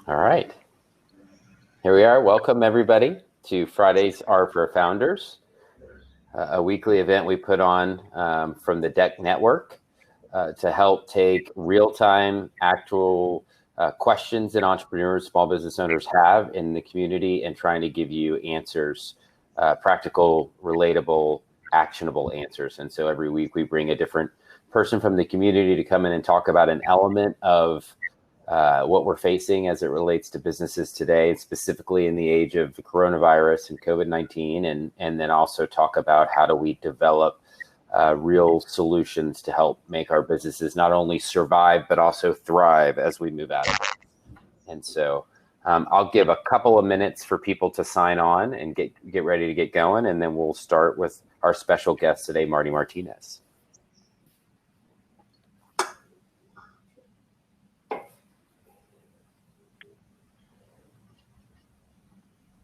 All right. Here we are. Welcome, everybody, to Fridays Are for Founders, a weekly event we put on from the DEC Network to help take real-time, actual questions that entrepreneurs, small business owners have in the community and trying to give you answers, practical, relatable, actionable answers. And so every week we bring a different person from the community to come in and talk about an element of what we're facing as it relates to businesses today, specifically in the age of the coronavirus and COVID-19, and then also talk about how do we develop real solutions to help make our businesses not only survive, but also thrive as we move out of it. And so I'll give a couple of minutes for people to sign on and get ready to get going, and then we'll start with our special guest today, Marty Martinez.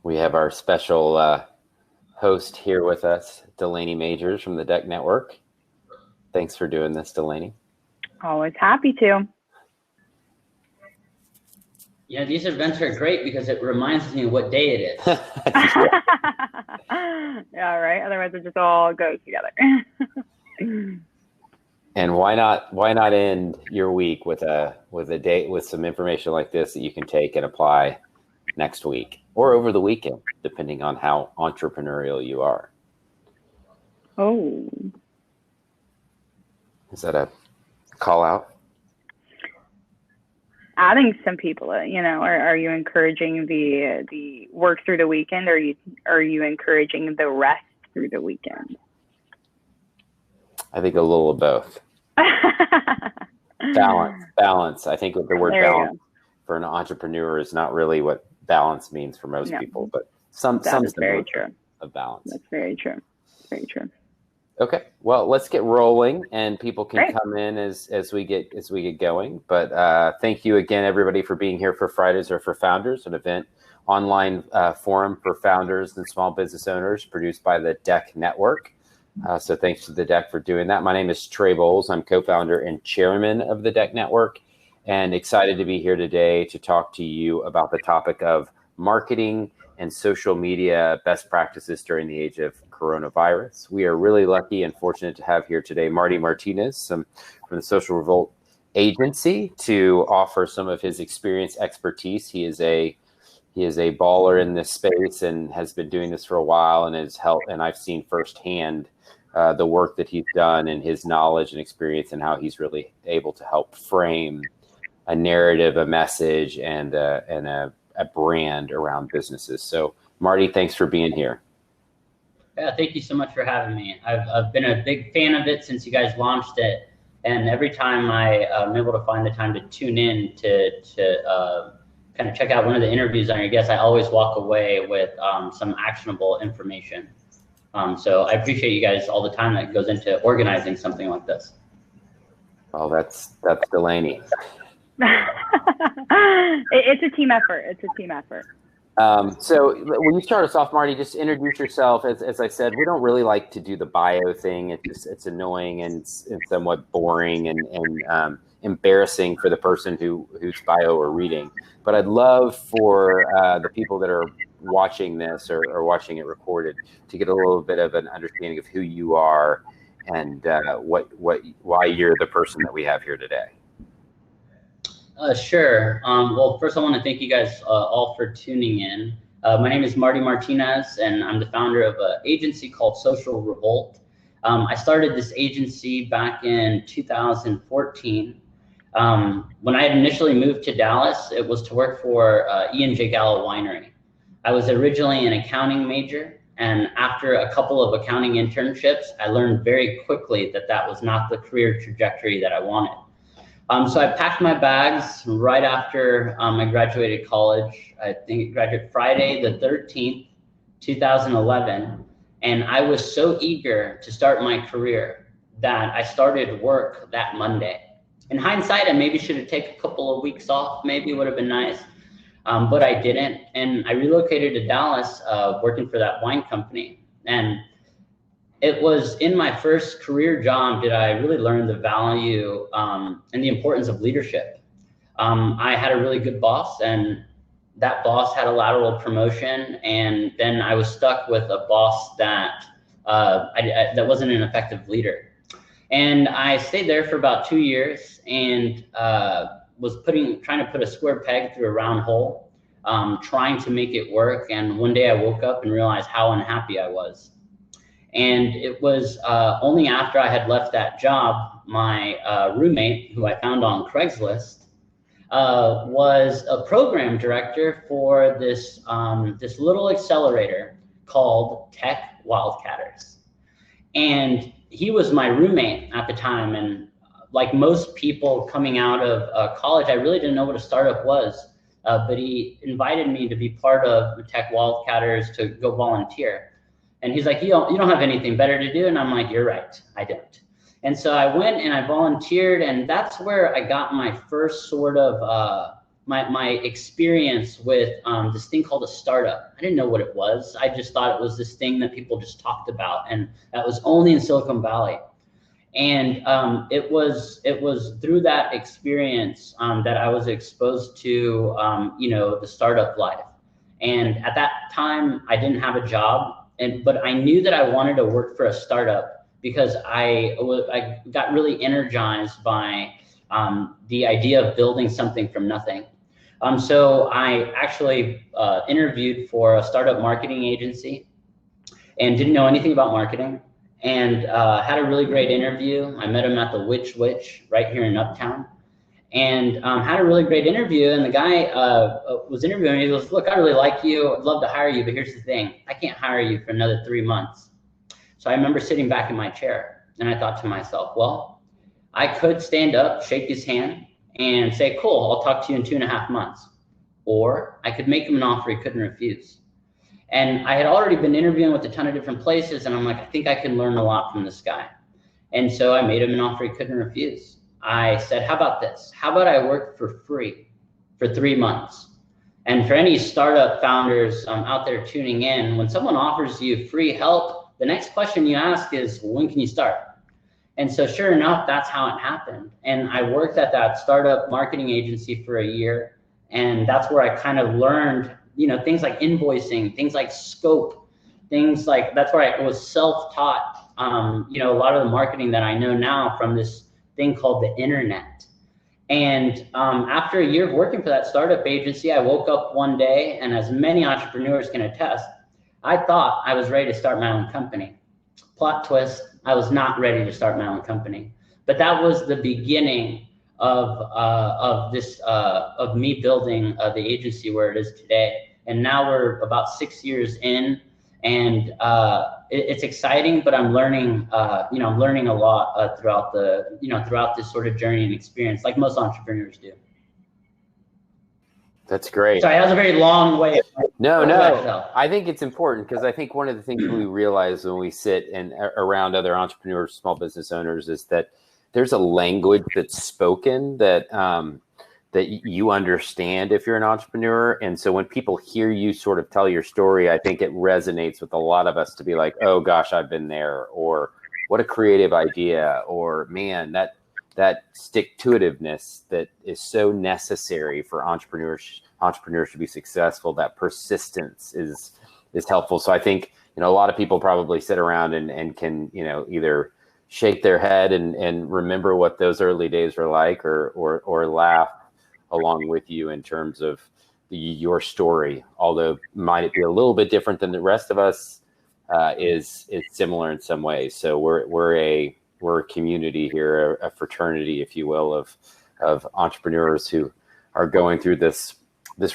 We have our special host here with us, Delanie Majors from the DEC Network. Thanks for doing this, Delanie. Always happy to. Yeah, these events are great because it reminds me what day it is. Yeah, right. Otherwise, it just all goes together. And why not end your week with a date with some information like this that you can take and apply next week or over the weekend, depending on how entrepreneurial you are. Oh. Is that a call out? I think some people, are you encouraging the work through the weekend, or are you encouraging the rest through the weekend? I think a little of both. Balance. I think the word balance for an entrepreneur is not really what balance means for most people, but some very true of balance. That's very true. Very true. Okay, well, let's get rolling, and people can come in as we get going. But thank you again, everybody, for being here for Fridays Are for Founders, an event online forum for founders and small business owners produced by the DEC Network. So thanks to the DEC for doing that. My name is Trey. I'm co-founder and chairman of the DEC Network, and excited to be here today to talk to you about the topic of marketing and social media best practices during the age of coronavirus. We are really lucky and fortunate to have here today Marty Martinez from the Social Revolt agency to offer some of his experience, expertise. He is a baller in this space and has been doing this for a while, and has helped. And I've seen firsthand the work that he's done and his knowledge and experience, and how he's really able to help frame a narrative, a message, and a brand around businesses. So, Marty, thanks for being here. Yeah, thank you so much for having me. I've been a big fan of it since you guys launched it, and every time I'm able to find the time to tune in to kind of check out one of the interviews on your guests, I always walk away with some actionable information. So I appreciate you guys all the time that goes into organizing something like this. Well, that's Delanie. It's a team effort. So when you start us off, Marty, just introduce yourself. As I said, we don't really like to do the bio thing. It's annoying and somewhat boring and embarrassing for the person whose bio we're reading. But I'd love for the people that are watching this or watching it recorded to get a little bit of an understanding of who you are and why you're the person that we have here today. Sure. Well, first I want to thank you guys all for tuning in. My name is Marty Martinez, and I'm the founder of an agency called Social Revolt. I started this agency back in 2014. When I had initially moved to Dallas, it was to work for E&J Gallo Winery. I was originally an accounting major, and after a couple of accounting internships, I learned very quickly that was not the career trajectory that I wanted. So I packed my bags right after I graduated college. I think I graduated Friday the 13th, 2011. And I was so eager to start my career that I started work that Monday. In hindsight, I maybe should have taken a couple of weeks off. Maybe it would have been nice, but I didn't. And I relocated to Dallas working for that wine company. And it was in my first career job that I really learned the value and the importance of leadership. I had a really good boss, and that boss had a lateral promotion, and then I was stuck with a boss that that wasn't an effective leader. And I stayed there for about 2 years, and was trying to put a square peg through a round hole, trying to make it work. And one day I woke up and realized how unhappy I was. And it was only after I had left that job, my roommate, who I found on Craigslist, was a program director for this little accelerator called Tech Wildcatters. And he was my roommate at the time. And like most people coming out of college, I really didn't know what a startup was. But he invited me to be part of the Tech Wildcatters to go volunteer. And he's like, you don't have anything better to do? And I'm like, you're right, I don't. And so I went and I volunteered, and that's where I got my first sort of my experience with this thing called a startup. I didn't know what it was. I just thought it was this thing that people just talked about, and that was only in Silicon Valley. And it was through that experience that I was exposed to the startup life. And at that time, I didn't have a job, but I knew that I wanted to work for a startup because I got really energized by the idea of building something from nothing. So I actually interviewed for a startup marketing agency and didn't know anything about marketing, and had a really great interview. I met him at the Witch right here in Uptown, and had a really great interview. And the guy was interviewing me. He goes, look, I really like you. I'd love to hire you, but here's the thing. I can't hire you for another 3 months. So I remember sitting back in my chair, and I thought to myself, well, I could stand up, shake his hand, and say, cool, I'll talk to you in 2.5 months. Or I could make him an offer he couldn't refuse. And I had already been interviewing with a ton of different places, and I'm like, I think I can learn a lot from this guy. And so I made him an offer he couldn't refuse. I said, how about this? How about I work for free for 3 months? And for any startup founders out there tuning in, when someone offers you free help, the next question you ask is, well, when can you start? And so sure enough, that's how it happened. And I worked at that startup marketing agency for a year. And that's where I kind of learned, things like invoicing, things like scope, things like, that's where I was self-taught, a lot of the marketing that I know now from this thing called the internet. And after a year of working for that startup agency, I woke up one day, and as many entrepreneurs can attest, I thought I was ready to start my own company. Plot twist, I was not ready to start my own company. But that was the beginning of me building the agency where it is today. And now we're about 6 years in, and it's exciting, but I'm learning, I'm learning a lot throughout this sort of journey and experience, like most entrepreneurs do. That's great. Sorry, that was a very long way. No. I think it's important because I think one of the things we realize when we sit and around other entrepreneurs, small business owners, is that there's a language that's spoken that that you understand if you're an entrepreneur. And so when people hear you sort of tell your story, I think it resonates with a lot of us to be like, oh gosh, I've been there, or what a creative idea, or man, that stick-to-itiveness that is so necessary for entrepreneurs to be successful, that persistence is helpful. So I think, a lot of people probably sit around and can, either shake their head and remember what those early days were like, or laugh along with you in terms of your story, although might be a little bit different than the rest of us, is similar in some ways. So we're a community here, a fraternity, if you will, of entrepreneurs who are going through this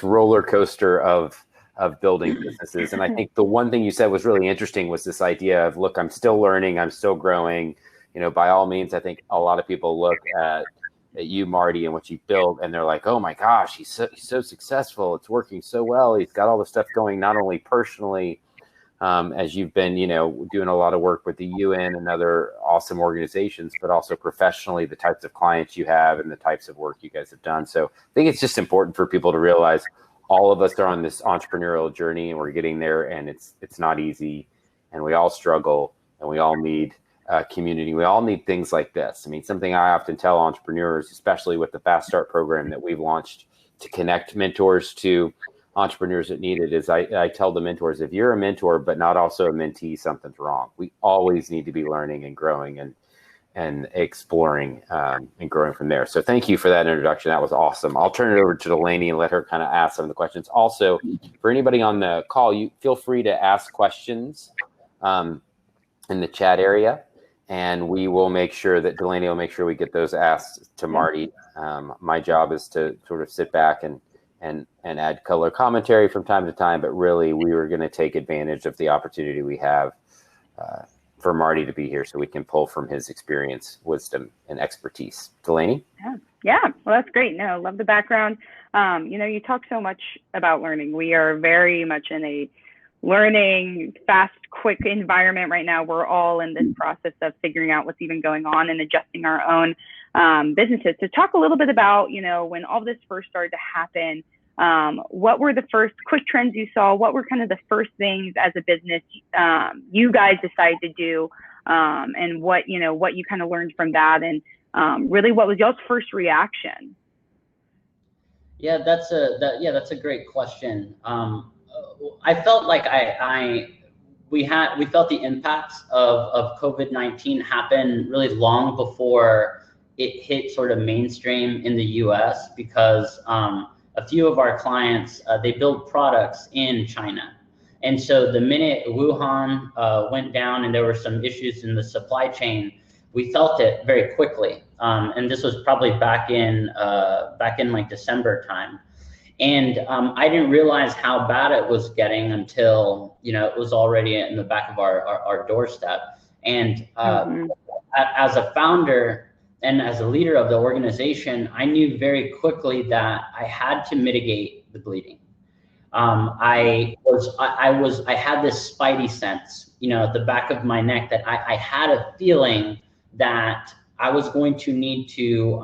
roller coaster of building businesses. And I think the one thing you said was really interesting was this idea of, look, I'm still learning, I'm still growing. By all means, I think a lot of people look at you, Marty, and what you built, and they're like, oh my gosh, he's so successful. It's working so well. He's got all the stuff going, not only personally, as you've been, doing a lot of work with the UN and other awesome organizations, but also professionally, the types of clients you have and the types of work you guys have done. So I think it's just important for people to realize all of us are on this entrepreneurial journey, and we're getting there, and it's not easy, and we all struggle, and we all need community. We all need things like this. I mean, something I often tell entrepreneurs, especially with the Fast Start program that we've launched to connect mentors to entrepreneurs that need it is I tell the mentors, if you're a mentor but not also a mentee, something's wrong. We always need to be learning and growing and exploring and growing from there. So thank you for that introduction. That was awesome. I'll turn it over to Delanie and let her kind of ask some of the questions. Also, for anybody on the call, you feel free to ask questions in the chat area, and we will make sure that Delanie will make sure we get those asked to Marty. My job is to sort of sit back and add color commentary from time to time, but really we were going to take advantage of the opportunity we have for Marty to be here so we can pull from his experience, wisdom, and expertise. Delanie? Yeah, well, that's great. No, I love the background. You talk so much about learning. We are very much in a learning, fast, quick environment right now. We're all in this process of figuring out what's even going on and adjusting our own businesses. So talk a little bit about, when all this first started to happen, what were the first quick trends you saw? What were kind of the first things as a business you guys decided to do, and what you kind of learned from that, and really what was y'all's first reaction? Yeah, that's a great question. I felt like we felt the impacts of COVID-19 happen really long before it hit sort of mainstream in the US, because a few of our clients, they build products in China. And so the minute Wuhan went down and there were some issues in the supply chain, we felt it very quickly. And this was probably back in like December time. And I didn't realize how bad it was getting until, it was already in the back of our doorstep. And as a founder and as a leader of the organization, I knew very quickly that I had to mitigate the bleeding. I had this spidey sense, at the back of my neck, that I had a feeling that I was going to need to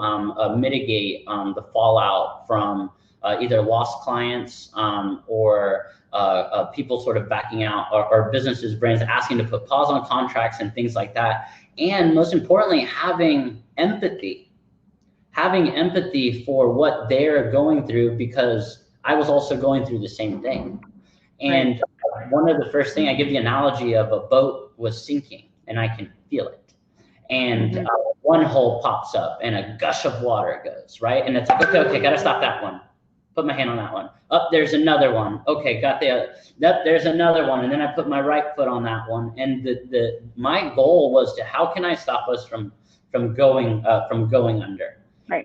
mitigate the fallout from either lost clients or people sort of backing out, or businesses, brands asking to put pause on contracts and things like that. And most importantly, having empathy for what they're going through, because I was also going through the same thing. And one of the first things, I give the analogy of a boat was sinking and I can feel it. And one hole pops up and a gush of water goes, right? And it's like, okay, gotta stop that one. Put my hand on that one. Up, there's another one. Okay, got the other. There's another one. And then I put my right foot on that one. And my goal was to, how can I stop us from going under? Right.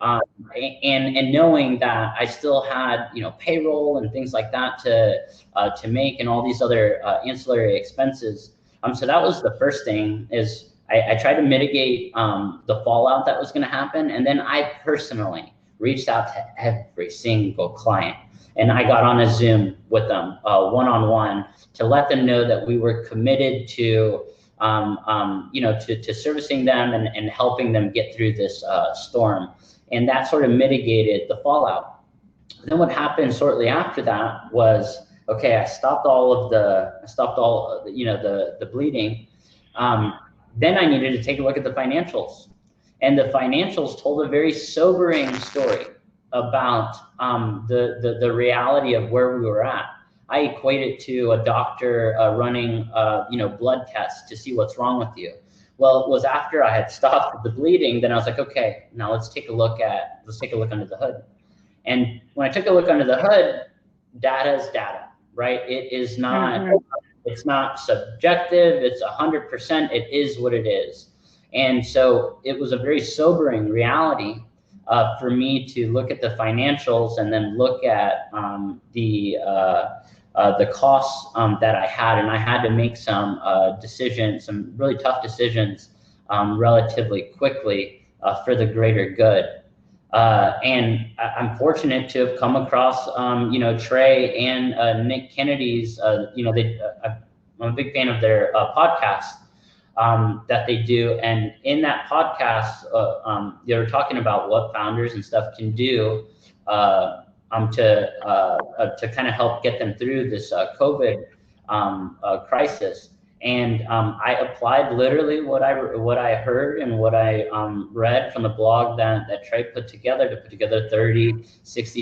And knowing that I still had, payroll and things like that to make, and all these other ancillary expenses. So that was the first thing, is I tried to mitigate the fallout that was going to happen. And then I personally reached out to every single client, and I got on a Zoom with them one-on-one to let them know that we were committed to to servicing them and helping them get through this storm. And that sort of mitigated the fallout. Then what happened shortly after that was, okay, I stopped all the bleeding. Then I needed to take a look at the financials. And the financials told a very sobering story about the reality of where we were at. I equate it to a doctor running blood tests to see what's wrong with you. Well, it was after I had stopped the bleeding, then I was like, okay, now let's take a look under the hood. And when I took a look under the hood, data is data, right? It is not, it's not subjective, it's 100%, it is what it is. And so it was a very sobering reality for me to look at the financials and then look at the costs that I had, and I had to make some decisions, some really tough decisions relatively quickly for the greater good. And I'm fortunate to have come across, Trey and Nick Kennedy's, I'm a big fan of their podcast that they do. And in that podcast, they were talking about what founders and stuff can do to kind of help get them through this COVID crisis. And I applied literally what I heard and what I read from the blog that Trey put together to put together a 30, 60,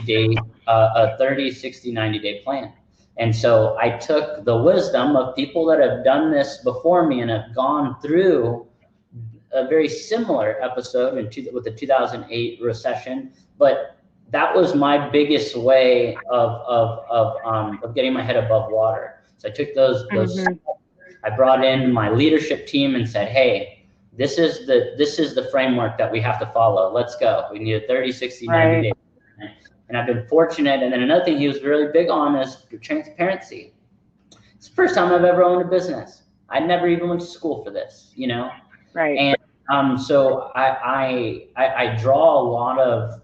90 day plan. And so I took the wisdom of people that have done this before me and have gone through a very similar episode with the 2008 recession, but that was my biggest way of getting my head above water. So I took those I brought in my leadership team and said, hey, this is the framework that we have to follow. Let's go. We need a 30, 60, 90 days. And I've been fortunate. And then another thing he was really big on is transparency. It's the first time I've ever owned a business. I never even went to school for this, you know? Right. And so I draw a lot of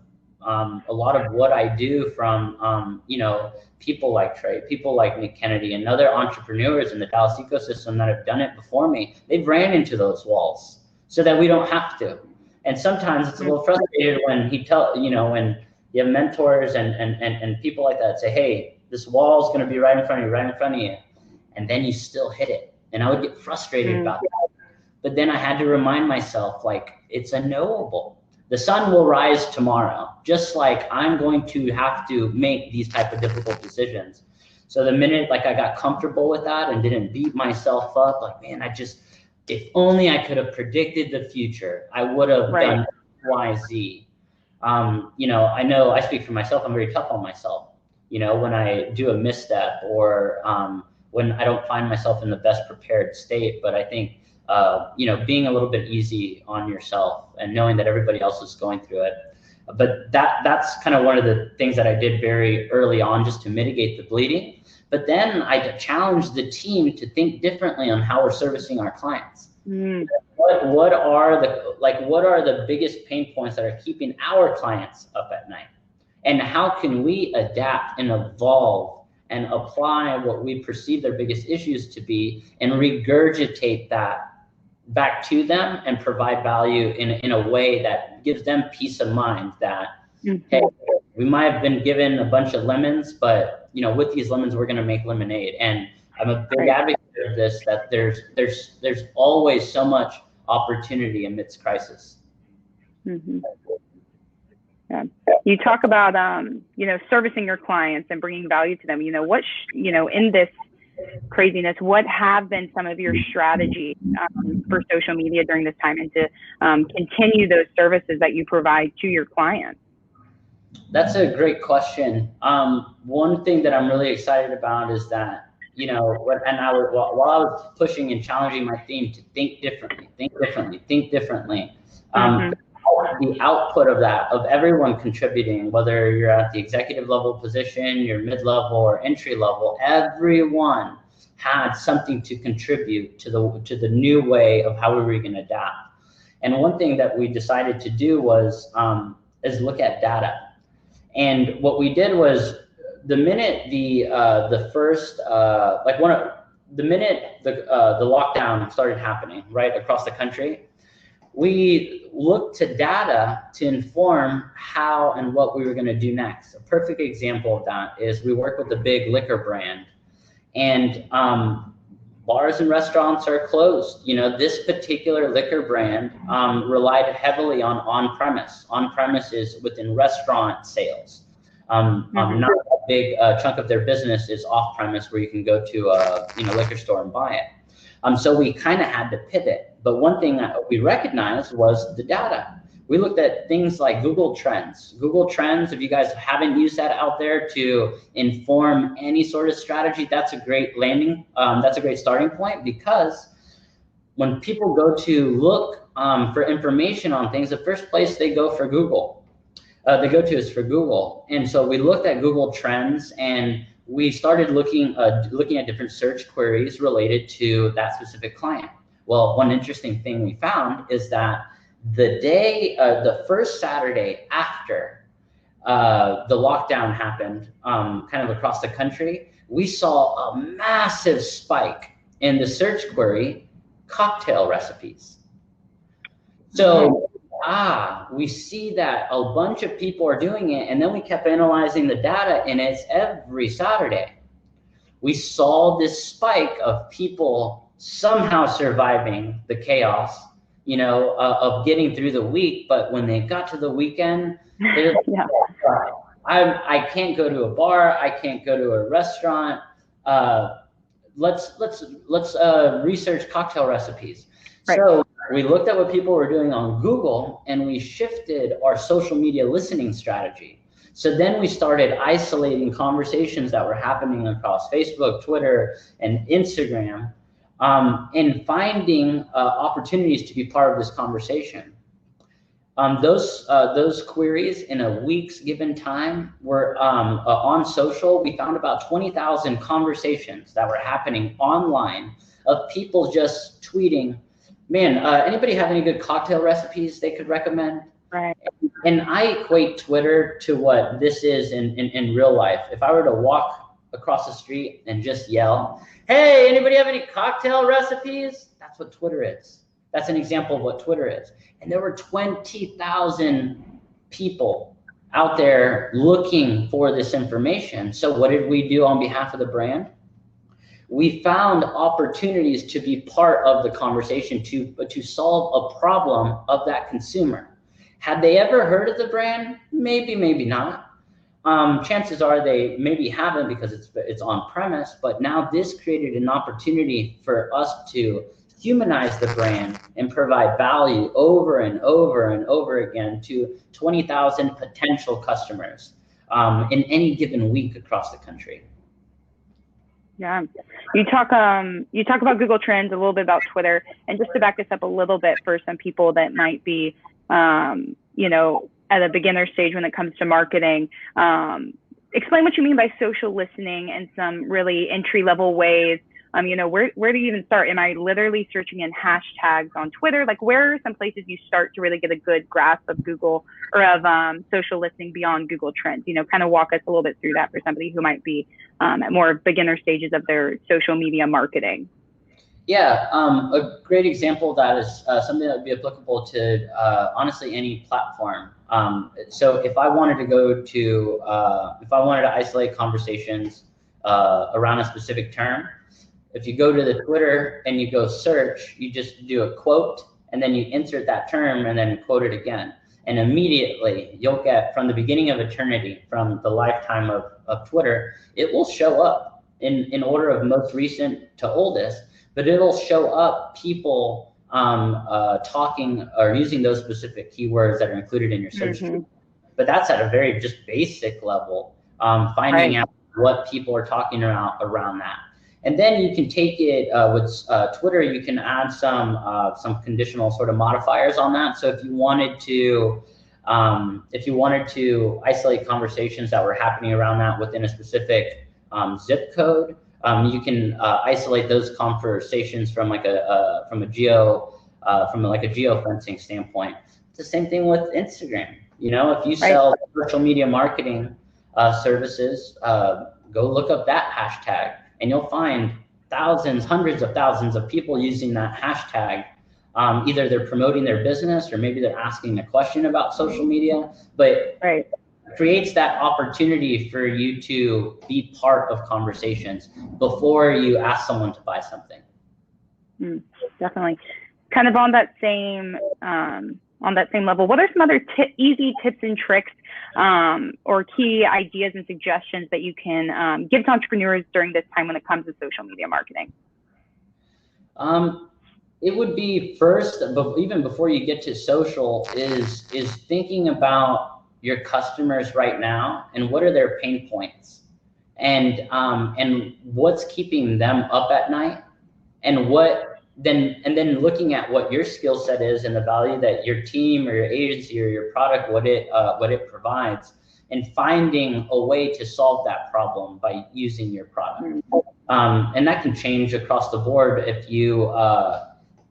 what I do from, you know, people like Trey, people like Nick Kennedy, and other entrepreneurs in the Dallas ecosystem that have done it before me. They've ran into those walls so that we don't have to. And sometimes it's a little frustrated when when you have mentors and people like that say, hey, this wall is going to be right in front of you, and then you still hit it. And I would get frustrated about that. But then I had to remind myself, like, it's unknowable. The sun will rise tomorrow, just like I'm going to have to make these type of difficult decisions. So the minute like I got comfortable with that and didn't beat myself up, like, man, if only I could have predicted the future, I would have done Y, Z. You know I speak for myself. I'm very tough on myself. You know, when I do a misstep or when I don't find myself in the best prepared state, but I think you know, being a little bit easy on yourself and knowing that everybody else is going through it. But that's kind of one of the things that I did very early on, just to mitigate the bleeding. But then I challenged the team to think differently on how we're servicing our clients. What are the biggest pain points that are keeping our clients up at night? And how can we adapt and evolve and apply what we perceive their biggest issues to be and regurgitate that back to them and provide value in a way that gives them peace of mind that, hey, we might have been given a bunch of lemons, but you know, with these lemons, we're going to make lemonade. And I'm a big advocate of this, that there's always so much opportunity amidst crisis. Yeah. You talk about, you know, servicing your clients and bringing value to them. You know, in this craziness, what have been some of your strategies for social media during this time, and to continue those services that you provide to your clients? That's a great question. One thing that I'm really excited about is that, you know, while I was pushing and challenging my team to think differently, the output of that, of everyone contributing, whether you're at the executive level position, you're mid-level or entry level, everyone had something to contribute to the new way of how we were going to adapt. And one thing that we decided to do was is look at data. And what we did was, the minute the lockdown started happening right across the country, we looked to data to inform how and what we were going to do next. A perfect example of that is we work with a big liquor brand, and bars and restaurants are closed. You know, this particular liquor brand relied heavily on on-premise. On-premise is within restaurant sales. Not a big chunk of their business is off-premise, where you can go to a liquor store and buy it. So we kind of had to pivot. But one thing that we recognized was the data. We looked at things like Google Trends. Google Trends, if you guys haven't used that out there to inform any sort of strategy, that's a great that's a great starting point, because when people go to look for information on things, the first place they go for Google. Is for Google. And so we looked at Google Trends, and we started looking at different search queries related to that specific client. Well, one interesting thing we found is that the first Saturday after the lockdown happened, kind of across the country, we saw a massive spike in the search query cocktail recipes. So we see that a bunch of people are doing it, and then we kept analyzing the data, and it's every Saturday. We saw this spike of people somehow surviving the chaos, of getting through the week. But when they got to the weekend, they're yeah. I can't go to a bar. I can't go to a restaurant. Let's research cocktail recipes. Right. So we looked at what people were doing on Google, and we shifted our social media listening strategy. So then we started isolating conversations that were happening across Facebook, Twitter, and Instagram, and finding opportunities to be part of this conversation. Those queries in a week's given time were on social. We found about 20,000 conversations that were happening online of people just tweeting, man, anybody have any good cocktail recipes they could recommend? Right. And I equate Twitter to what this is in real life. If I were to walk across the street and just yell, hey, anybody have any cocktail recipes? That's what Twitter is. That's an example of what Twitter is. And there were 20,000 people out there looking for this information. So what did we do on behalf of the brand? We found opportunities to be part of the conversation to solve a problem of that consumer. Had they ever heard of the brand? Maybe, maybe not. Chances are they maybe haven't because it's on premise, but now this created an opportunity for us to humanize the brand and provide value over and over and over again to 20,000 potential customers in any given week across the country. Yeah, you talk about Google Trends, a little bit about Twitter, and just to back this up a little bit for some people that might be, at a beginner stage when it comes to marketing, explain what you mean by social listening and some really entry-level ways. Where do you even start? Am I literally searching in hashtags on Twitter? Like, where are some places you start to really get a good grasp of Google or of social listening beyond Google Trends? Kind of walk us a little bit through that for somebody who might be at more beginner stages of their social media marketing. Yeah, a great example of that is something that would be applicable to honestly any platform. So if I wanted to isolate conversations around a specific term, if you go to the Twitter and you go search, you just do a quote and then you insert that term and then quote it again. And immediately you'll get, from the beginning of eternity, from the lifetime of Twitter, it will show up in order of most recent to oldest, but it'll show up people talking or using those specific keywords that are included in your search. Mm-hmm. But that's at a very just basic level, finding out what people are talking around that. And then you can take it with Twitter. You can add some conditional sort of modifiers on that. So if you wanted to isolate conversations that were happening around that within a specific zip code, you can isolate those conversations from a geofencing standpoint. It's the same thing with Instagram. If you sell social media marketing services, go look up that hashtag. And you'll find thousands, hundreds of thousands of people using that hashtag. Either they're promoting their business or maybe they're asking a question about social media, but it creates that opportunity for you to be part of conversations before you ask someone to buy something. Definitely. Kind of on that same level, what are some other easy tips and tricks or key ideas and suggestions that you can give to entrepreneurs during this time when it comes to social media marketing? It would be first, but even before you get to social, is thinking about your customers right now and what are their pain points, and what's keeping them up at night, and then looking at what your skill set is and the value that your team or your agency or your product, what it provides, and finding a way to solve that problem by using your product. And that can change across the board if you're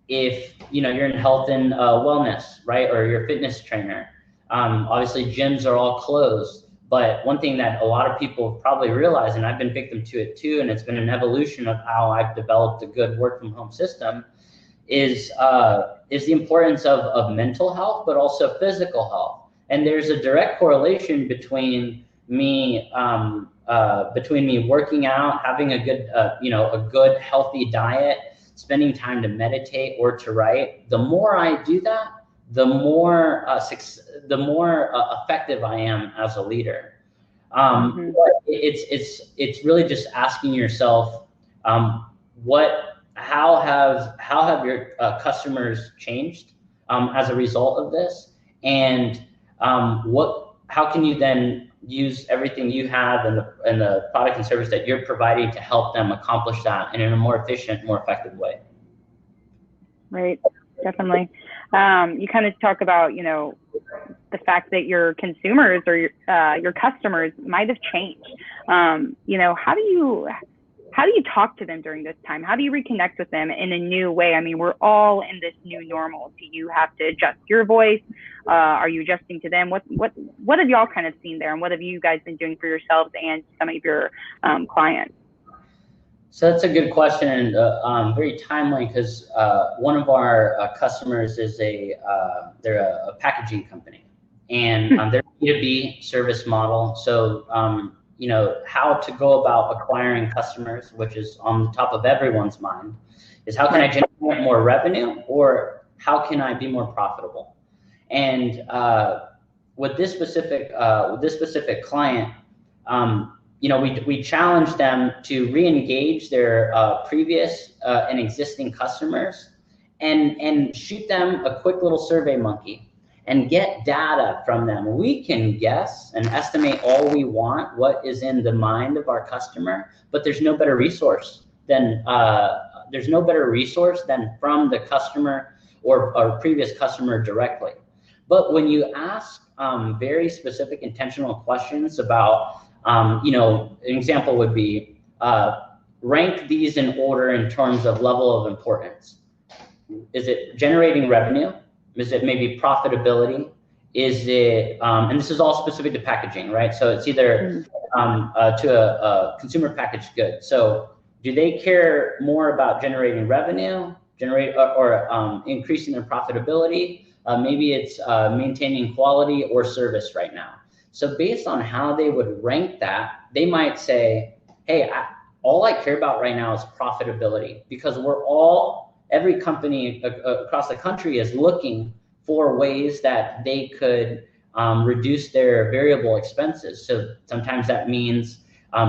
in health and wellness, right? Or you're a fitness trainer. Obviously gyms are all closed, but one thing that a lot of people probably realize, and I've been victim to it too, and it's been an evolution of how I've developed a good work from home system, is the importance of mental health, but also physical health. And there's a direct correlation between me working out, having a good healthy diet, spending time to meditate or to write, the more I do that, the more effective I am as a leader. It's really just asking yourself, how have your customers changed as a result of this, and how can you then use everything you have and the product and service that you're providing to help them accomplish that in a more efficient, more effective way. Right, definitely. You kind of talk about, you know, the fact that your consumers or your customers might have changed. You know, how do you talk to them during this time? How do you reconnect with them in a new way? I mean, we're all in this new normal. Do you have to adjust your voice? Are you adjusting to them? What have y'all kind of seen there, and what have you guys been doing for yourselves and some of your clients? So that's a good question, and very timely, because one of our customers is they're a packaging company, and they're a B2B service model. So you know, how to go about acquiring customers, which is on the top of everyone's mind, is how can I generate more revenue, or how can I be more profitable? And with this specific client, you know, we challenged them to re-engage their previous and existing customers, and shoot them a quick little survey monkey and get data from them. We can guess and estimate all we want what is in the mind of our customer, but there's no better resource than from the customer or previous customer directly. But when you ask very specific intentional questions about, you know, an example would be, rank these in order in terms of level of importance. Is it generating revenue? Is it maybe profitability? Is it, and this is all specific to packaging, right? So it's either to a consumer packaged good. So do they care more about generating revenue, or increasing their profitability? Maybe it's maintaining quality or service right now. So based on how they would rank that, they might say, hey, all I care about right now is profitability, because every company across the country is looking for ways that they could reduce their variable expenses. So sometimes that means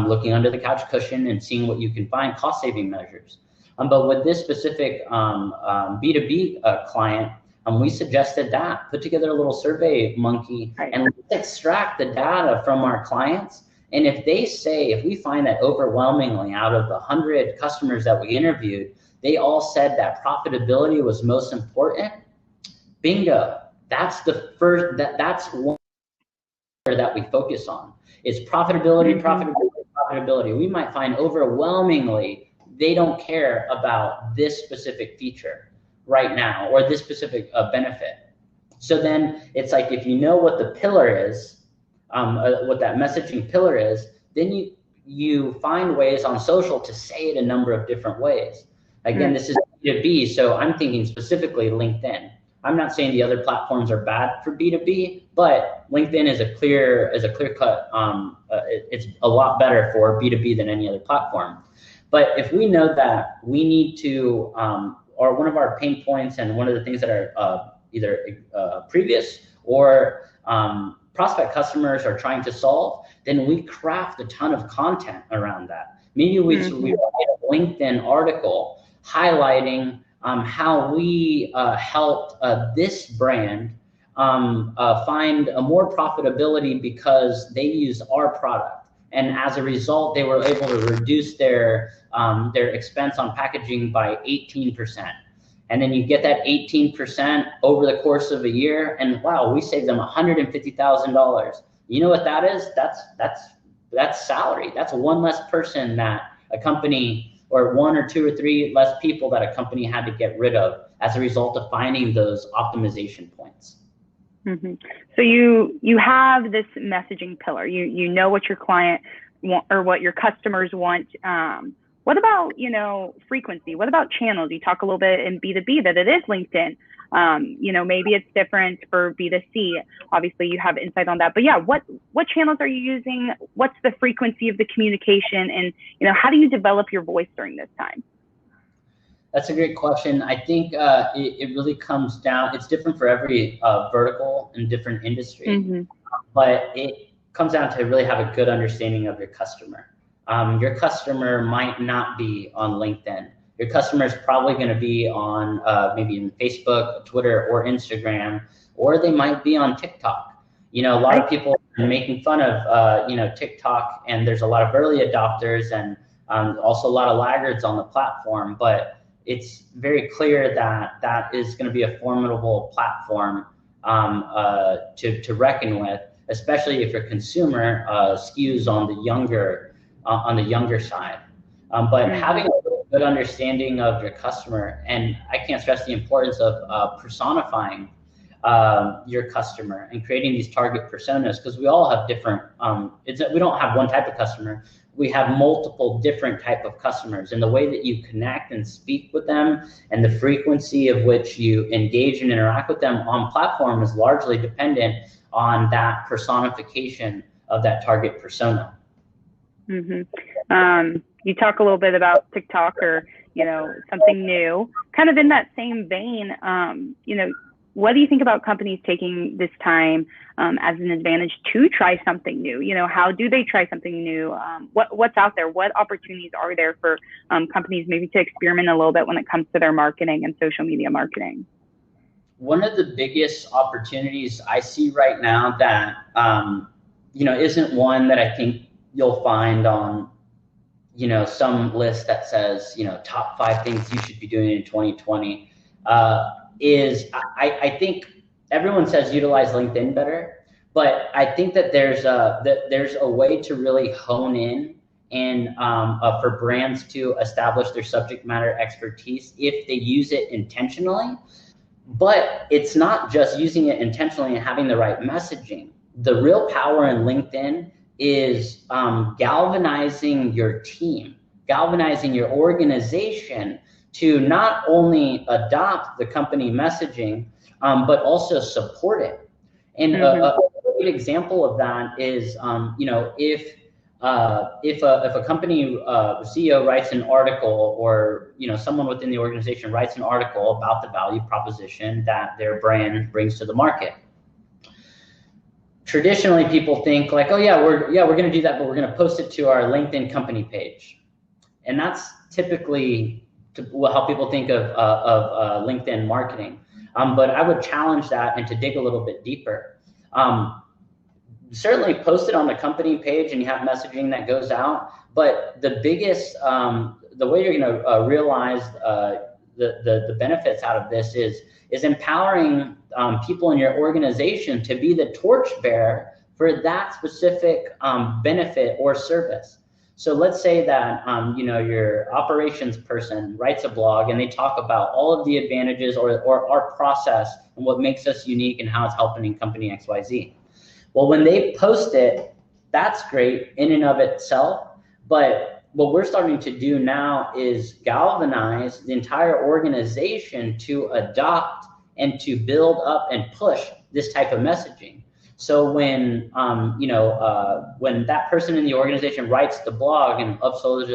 looking under the couch cushion and seeing what you can find, cost saving measures. But with this specific B2B client, we suggested that, put together a little survey monkey, and let's extract the data from our clients. And if we find that overwhelmingly out of the 100 customers that we interviewed, they all said that profitability was most important, bingo. That's the first, that's one that we focus on. It's profitability, profitability. We might find overwhelmingly they don't care about this specific feature right now, or this specific benefit. So then it's like, if you know what the pillar is, what that messaging pillar is, then you find ways on social to say it a number of different ways. Again, this is B2B, so I'm thinking specifically LinkedIn. I'm not saying the other platforms are bad for B2B, but LinkedIn is a clear cut. It's a lot better for B2B than any other platform. But if we know that we need to, or one of our pain points and one of the things that are either previous or prospect customers are trying to solve, then we craft a ton of content around that. Maybe we write a LinkedIn article highlighting how we helped this brand find more profitability because they use our product, and as a result, they were able to reduce their expense on packaging by 18%. And then you get that 18% over the course of a year, and wow, we saved them $150,000. You know what that is? That's salary. That's one less person that a company, or one or two or three less people that a company had to get rid of as a result of finding those optimization points. So you have this messaging pillar. You know what your client want, or what your customers want. What about, you know, frequency? What about channels? You talk a little bit in B2B that it is LinkedIn. You know, maybe it's different for B2C. Obviously, you have insight on that. But yeah, what channels are you using? What's the frequency of the communication? And, you know, how do you develop your voice during this time? That's a great question. I think it really comes down, it's different for every vertical and different industry, but it comes down to really have a good understanding of your customer. Your customer might not be on LinkedIn. Your customer is probably going to be on maybe in Facebook, Twitter, or Instagram, or they might be on TikTok. A lot of people are making fun of TikTok, and there's a lot of early adopters and also a lot of laggards on the platform, but it's very clear that that is going to be a formidable platform to reckon with, especially if your consumer skews on the younger side. But having a good understanding of your customer, and I can't stress the importance of personifying your customer and creating these target personas, because we all have different. We don't have one type of customer. We have multiple different type of customers, and the way that you connect and speak with them and the frequency of which you engage and interact with them on platform is largely dependent on that personification of that target persona. You talk a little bit about TikTok or, something new, kind of in that same vein. What do you think about companies taking this time as an advantage to try something new? How do they try something new? What's out there? What opportunities are there for companies maybe to experiment a little bit when it comes to their marketing and social media marketing? One of the biggest opportunities I see right now that, isn't one that I think you'll find on, some list that says, top 5 things you should be doing in 2020, is I think everyone says utilize LinkedIn better, but I think that there's a way to really hone in and for brands to establish their subject matter expertise if they use it intentionally. But it's not just using it intentionally and having the right messaging. The real power in LinkedIn is galvanizing your team, galvanizing your organization to not only adopt the company messaging, but also support it. And a good example of that is, if a company CEO writes an article, or someone within the organization writes an article about the value proposition that their brand brings to the market. Traditionally, people think like, oh yeah, we're going to do that, but we're going to post it to our LinkedIn company page, and that's typically how people think of LinkedIn marketing. But I would challenge that and to dig a little bit deeper. Certainly post it on the company page and you have messaging that goes out. But the biggest, the way you're going to realize the benefits out of this is empowering people in your organization to be the torchbearer for that specific benefit or service. So let's say that your operations person writes a blog and they talk about all of the advantages or our process and what makes us unique and how it's helping company XYZ. Well, when they post it, that's great in and of itself. But what we're starting to do now is galvanize the entire organization to adopt and to build up and push this type of messaging. So when when that person in the organization writes the blog and uploads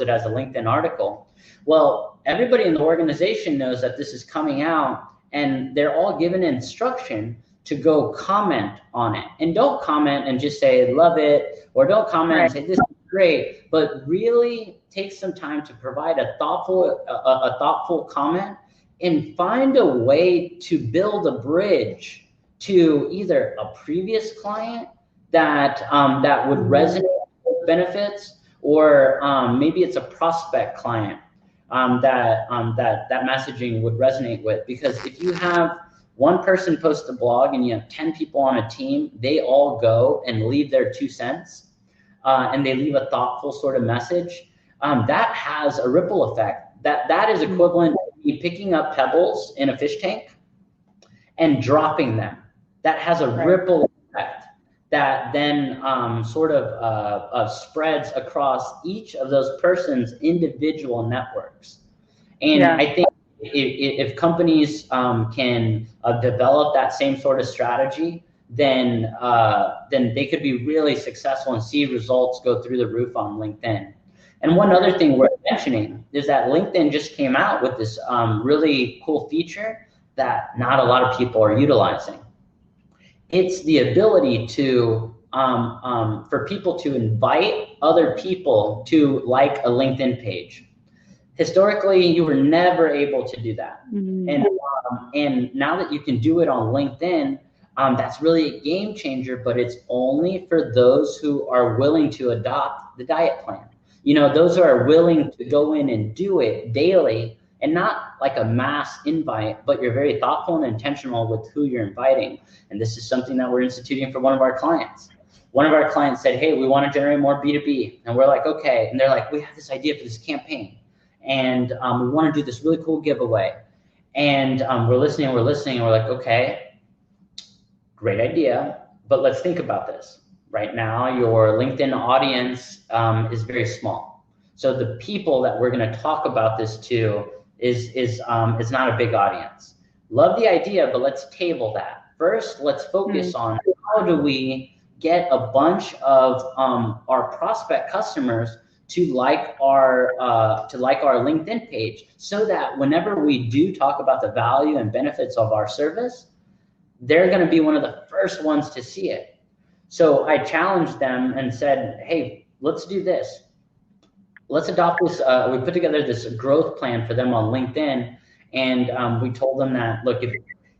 it as a LinkedIn article, well, everybody in the organization knows that this is coming out, and they're all given instruction to go comment on it. And don't comment and just say love it, or don't comment and say this is great, but really take some time to provide a thoughtful comment and find a way to build a bridge to either a previous client that would resonate with benefits, or maybe it's a prospect client that messaging would resonate with. Because if you have one person post a blog and you have 10 people on a team, they all go and leave their 2 cents and they leave a thoughtful sort of message, that has a ripple effect. That is equivalent to me picking up pebbles in a fish tank and dropping them. That has a ripple effect that then sort of spreads across each of those person's individual networks. And I think if companies can develop that same sort of strategy, then they could be really successful and see results go through the roof on LinkedIn. And one other thing worth mentioning is that LinkedIn just came out with this really cool feature that not a lot of people are utilizing. It's the ability to for people to invite other people to like a LinkedIn page. Historically, you were never able to do that. And now that you can do it on LinkedIn, that's really a game changer, but it's only for those who are willing to adopt the diet plan. You know, those who are willing to go in and do it daily, and not like a mass invite, but you're very thoughtful and intentional with who you're inviting. And this is something that we're instituting for one of our clients. One of our clients said, hey, we want to generate more B2B. And we're like, okay. And they're like, we have this idea for this campaign. And we want to do this really cool giveaway. And we're listening, and we're like, okay, great idea, but let's think about this. Right now, your LinkedIn audience is very small. So the people that we're going to talk about this to is not a big audience. Love the idea, but let's table that. First, let's focus on how do we get a bunch of our prospect customers to like our LinkedIn page, so that whenever we do talk about the value and benefits of our service, they're going to be one of the first ones to see it. So I challenged them and said, hey, let's do this. Let's adopt this. We put together this growth plan for them on LinkedIn. And we told them that, look,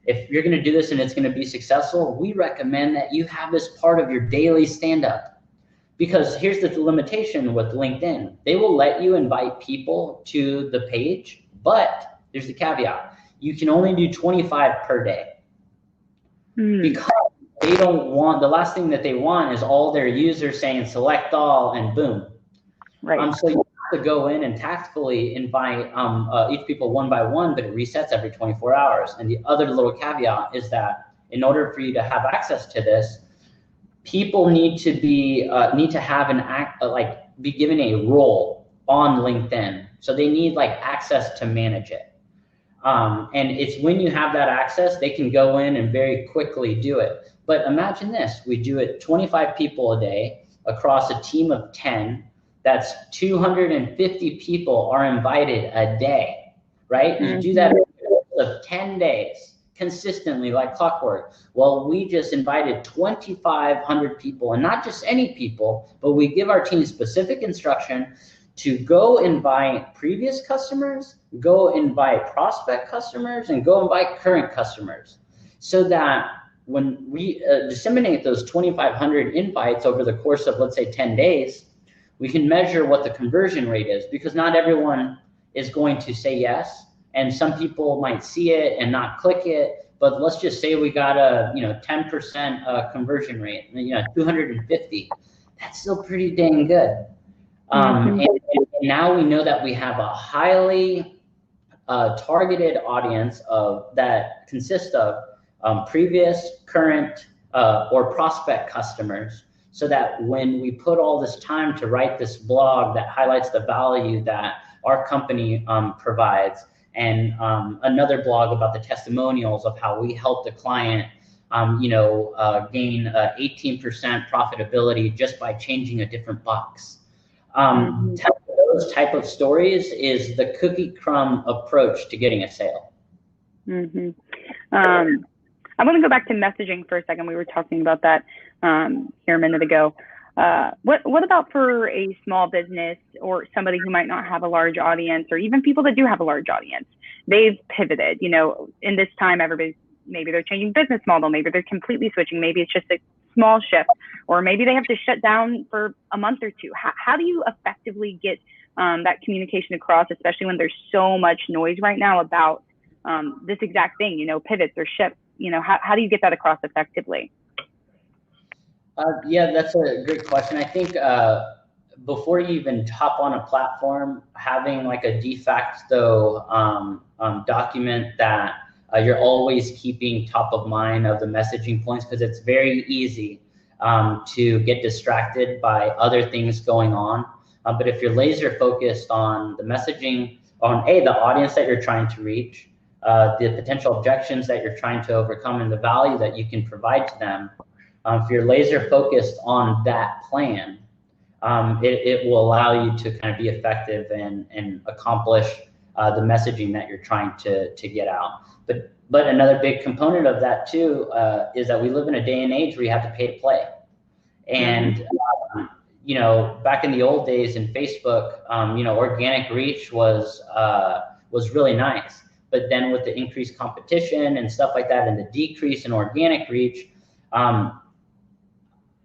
if you're going to do this and it's going to be successful, we recommend that you have this part of your daily stand-up. Because here's the limitation with LinkedIn. They will let you invite people to the page, but there's the caveat. You can only do 25 per day. Because they don't want, the last thing that they want is all their users saying select all and boom. Right. So you have to go in and tactfully invite each people one by one, but it resets every 24 hours. And the other little caveat is that in order for you to have access to this, people need to be be given a role on LinkedIn. So they need like access to manage it. And it's when you have that access, they can go in and very quickly do it. But imagine this, we do it 25 people a day across a team of 10. That's 250 people are invited a day, right? You do that of 10 days consistently like clockwork. Well, we just invited 2,500 people, and not just any people, but we give our team specific instruction to go invite previous customers, go invite prospect customers, and go invite current customers, so that when we disseminate those 2,500 invites over the course of, let's say, 10 days, we can measure what the conversion rate is, because not everyone is going to say yes, and some people might see it and not click it. But let's just say we got a 10% conversion rate, 250. That's still pretty dang good. And now we know that we have a highly targeted audience that consists of previous, current, or prospect customers, so that when we put all this time to write this blog that highlights the value that our company provides, and another blog about the testimonials of how we help the client gain 18% profitability just by changing a different box. Those type of stories is the cookie crumb approach to getting a sale. I want to go back to messaging for a second. We were talking about that here a minute ago. What about for a small business or somebody who might not have a large audience, or even people that do have a large audience? They've pivoted, in this time, maybe they're changing business model, maybe they're completely switching, maybe it's just a small shift, or maybe they have to shut down for a month or two. How do you effectively get that communication across, especially when there's so much noise right now about this exact thing, pivots or shifts? How do you get that across effectively? Yeah, that's a great question. I think before you even hop on a platform, having like a de facto document that you're always keeping top of mind of the messaging points, because it's very easy to get distracted by other things going on. But if you're laser focused on the messaging, on the audience that you're trying to reach, the potential objections that you're trying to overcome, and the value that you can provide to them, if you're laser focused on that plan, it will allow you to kind of be effective and accomplish the messaging that you're trying to get out. But another big component of that too is that we live in a day and age where you have to pay to play. And you know, back in the old days in Facebook, you know, organic reach was really nice. But then with the increased competition and stuff like that, and the decrease in organic reach,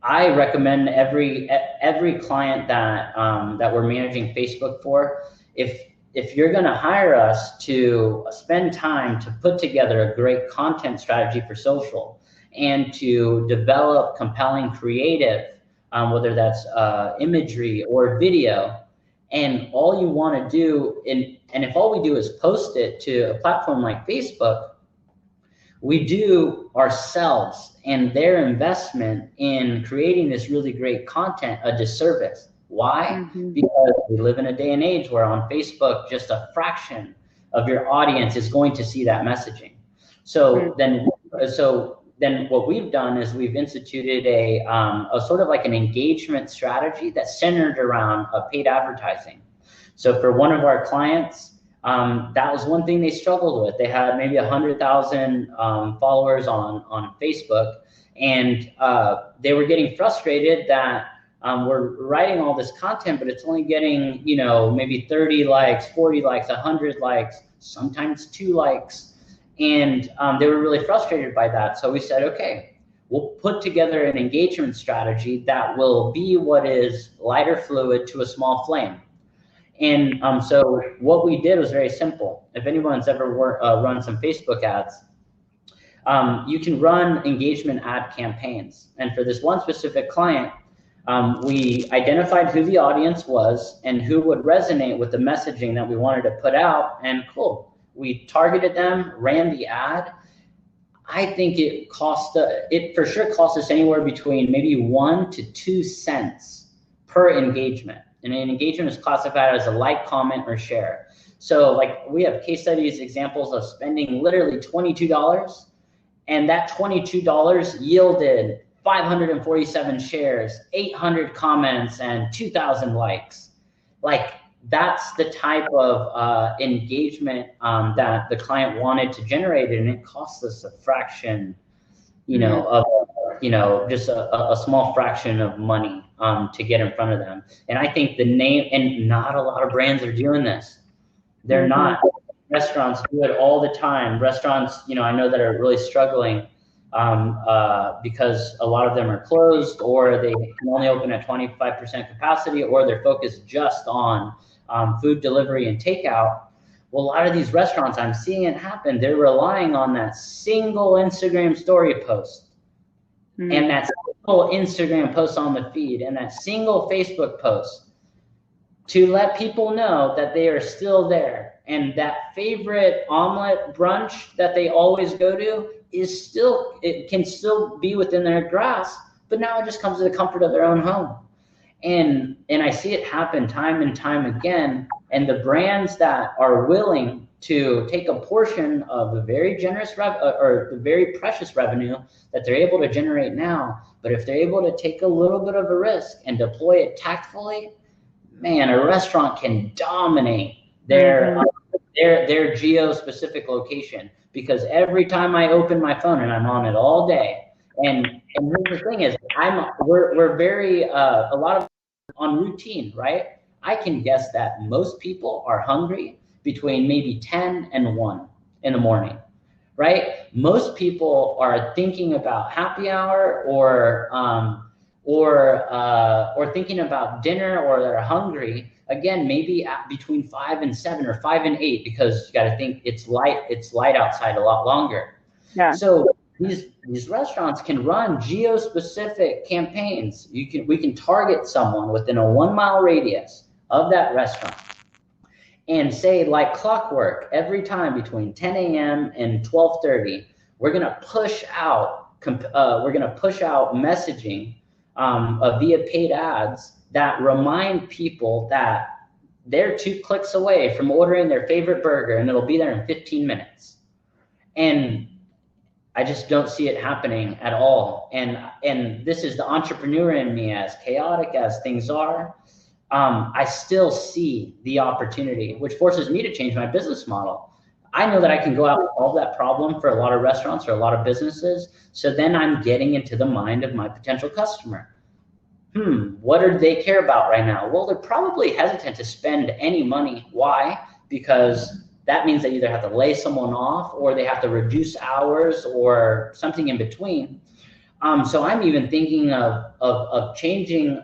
I recommend every client that that we're managing Facebook for, if you're going to hire us to spend time to put together a great content strategy for social and to develop compelling creative, whether that's imagery or video, and all you want to do, and if all we do is post it to a platform like Facebook, we do ourselves and their investment in creating this really great content a disservice. Why? Because we live in a day and age where on Facebook, just a fraction of your audience is going to see that messaging. So then what we've done is we've instituted a sort of like an engagement strategy that's centered around paid advertising. So for one of our clients, that was one thing they struggled with. They had maybe 100,000 followers on Facebook, and they were getting frustrated that we're writing all this content, but it's only getting, you know, maybe 30 likes, 40 likes, 100 likes, sometimes 2 likes. And they were really frustrated by that. So we said, okay, we'll put together an engagement strategy that will be what is lighter fluid to a small flame. And so what we did was very simple. If anyone's ever run some Facebook ads, you can run engagement ad campaigns. And for this one specific client, we identified who the audience was and who would resonate with the messaging that we wanted to put out, and cool. We targeted them, ran the ad. I think it for sure cost us anywhere between maybe 1 to 2 cents per engagement. And an engagement is classified as a like, comment, or share. So like we have case studies, examples of spending literally $22, and that $22 yielded 547 shares, 800 comments, and 2,000 likes. Like that's the type of engagement that the client wanted to generate, and it cost us a fraction, you know, of, you know, just a small fraction of money to get in front of them. And I think the name, and not a lot of brands are doing this. They're not. Restaurants do it all the time. Restaurants, you know, I know that are really struggling because a lot of them are closed, or they can only open at 25% capacity, or they're focused just on food delivery and takeout. Well, a lot of these restaurants, I'm seeing it happen. They're relying on that single Instagram story post, and that single Instagram post on the feed, and that single Facebook post to let people know that they are still there. And that favorite omelet brunch that they always go to is still, it can still be within their grasp, but now it just comes to the comfort of their own home. And I see it happen time and time again. And the brands that are willing to take a portion of the very generous or the very precious revenue that they're able to generate now, but if they're able to take a little bit of a risk and deploy it tactfully, man, a restaurant can dominate their geo-specific location, because every time I open my phone, and I'm on it all day, and here's the thing is, we're very a lot of on routine, right? I can guess that most people are hungry between maybe 10 and 1 in the morning, right? Most people are thinking about happy hour or thinking about dinner, or they're hungry. Again, maybe between 5 and 7 or 5 and 8, because you got to think it's light outside a lot longer. Yeah. So these restaurants can run geo-specific campaigns. We can target someone within a 1-mile radius of that restaurant, and say, like clockwork, every time between 10 a.m. and 12:30, we're gonna push out messaging via paid ads that remind people that they're 2 clicks away from ordering their favorite burger, and it'll be there in 15 minutes. And I just don't see it happening at all. And this is the entrepreneur in me, as chaotic as things are. I still see the opportunity, which forces me to change my business model. I know that I can go out and solve that problem for a lot of restaurants or a lot of businesses. So then I'm getting into the mind of my potential customer. What do they care about right now? Well, they're probably hesitant to spend any money. Why? Because that means they either have to lay someone off, or they have to reduce hours, or something in between. So I'm even thinking of changing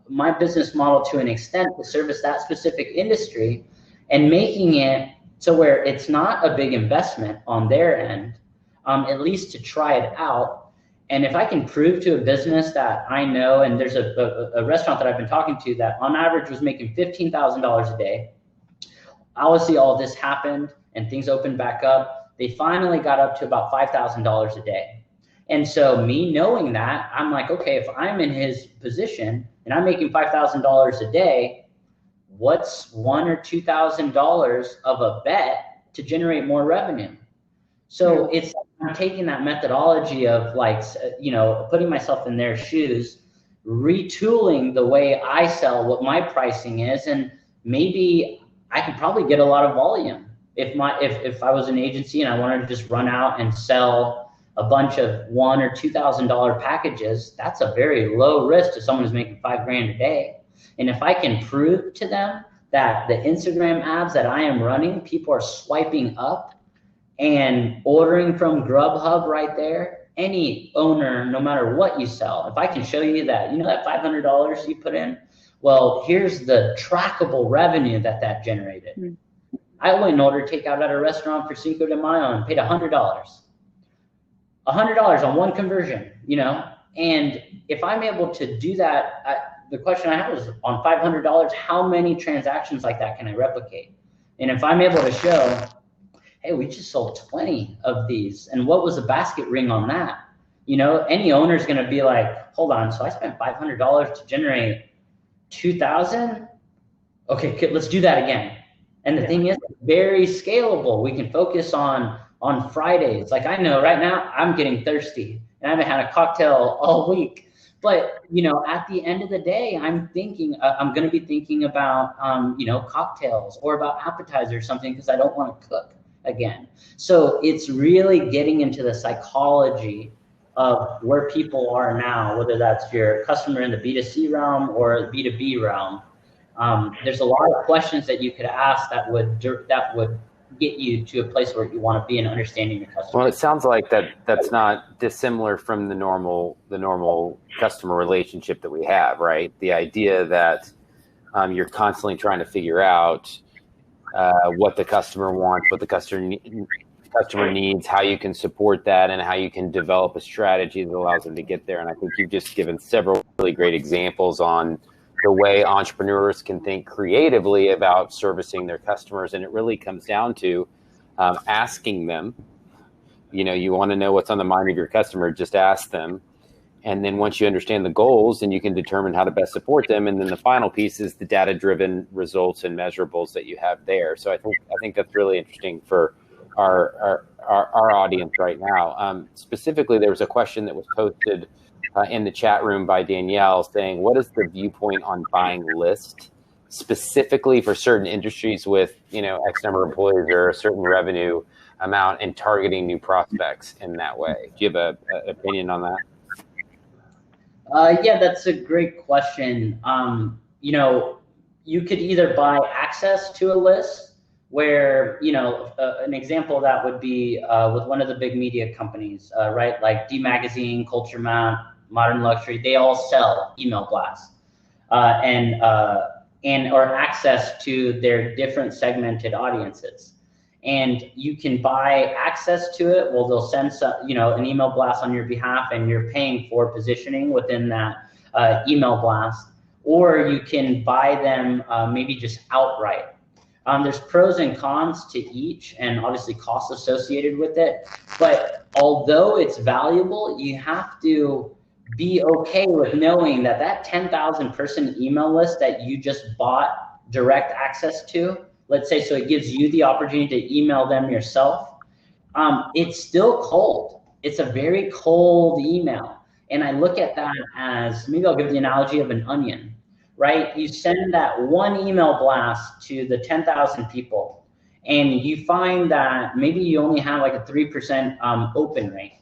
my business model to an extent to service that specific industry, and making it so where it's not a big investment on their end, at least to try it out. And if I can prove to a business that I know, and there's a restaurant that I've been talking to that on average was making $15,000 a day. Obviously, all this happened and things opened back up. They finally got up to about $5,000 a day. And so me knowing that, I'm like, okay, if I'm in his position and I'm making $5,000 a day, what's $1,000 or $2,000 of a bet to generate more revenue? So it's, I'm taking that methodology of like, putting myself in their shoes, retooling the way I sell, what my pricing is, and maybe I could probably get a lot of volume. If I was an agency and I wanted to just run out and sell a bunch of $1,000 or $2,000 packages, that's a very low risk to someone who's making $5,000 a day. And if I can prove to them that the Instagram ads that I am running, people are swiping up and ordering from Grubhub right there, any owner, no matter what you sell, if I can show you that, that $500 you put in, well, here's the trackable revenue that generated. I went and ordered takeout at a restaurant for Cinco de Mayo and paid $100. $100 on one conversion, and if I'm able to do that, the question I have is, on $500, how many transactions like that can I replicate? And if I'm able to show, hey, we just sold 20 of these, and what was the basket ring on that? Any owner's gonna be like, hold on, so I spent $500 to generate 2,000? Okay, let's do that again. And the thing is, very scalable. We can focus on Fridays. Like, I know right now I'm getting thirsty and I haven't had a cocktail all week. But, at the end of the day, I'm going to be thinking about, cocktails or about appetizers or something, because I don't want to cook again. So it's really getting into the psychology of where people are now, whether that's your customer in the B2C realm or B2B realm. There's a lot of questions that you could ask that would get you to a place where you want to be in understanding your customer. Well, it sounds like that's not dissimilar from the normal customer relationship that we have, right? The idea that you're constantly trying to figure out what the customer wants, what the customer needs, how you can support that, and how you can develop a strategy that allows them to get there. And I think you've just given several really great examples on the way entrepreneurs can think creatively about servicing their customers. And it really comes down to asking them. You want to know what's on the mind of your customer, just ask them. And then once you understand the goals, then you can determine how to best support them. And then the final piece is the data-driven results and measurables that you have there. So I think that's really interesting for our audience right now. Specifically, there was a question that was posted in the chat room by Danielle saying, what is the viewpoint on buying lists specifically for certain industries with, X number of employees or a certain revenue amount, and targeting new prospects in that way? Do you have an opinion on that? Yeah, that's a great question. You could either buy access to a list where, an example of that would be with one of the big media companies, right? Like D Magazine, Culture Map, Modern Luxury, they all sell email blasts or access to their different segmented audiences. And you can buy access to it. Well, they'll send an email blast on your behalf, and you're paying for positioning within that email blast. Or you can buy them maybe just outright. There's pros and cons to each, and obviously costs associated with it. But although it's valuable, you have to be okay with knowing that 10,000 person email list that you just bought direct access to, let's say, so it gives you the opportunity to email them yourself. it's still cold. It's a very cold email. And I look at that as, maybe I'll give the analogy of an onion, right? You send that one email blast to the 10,000 people, and you find that maybe you only have like a 3% open rate,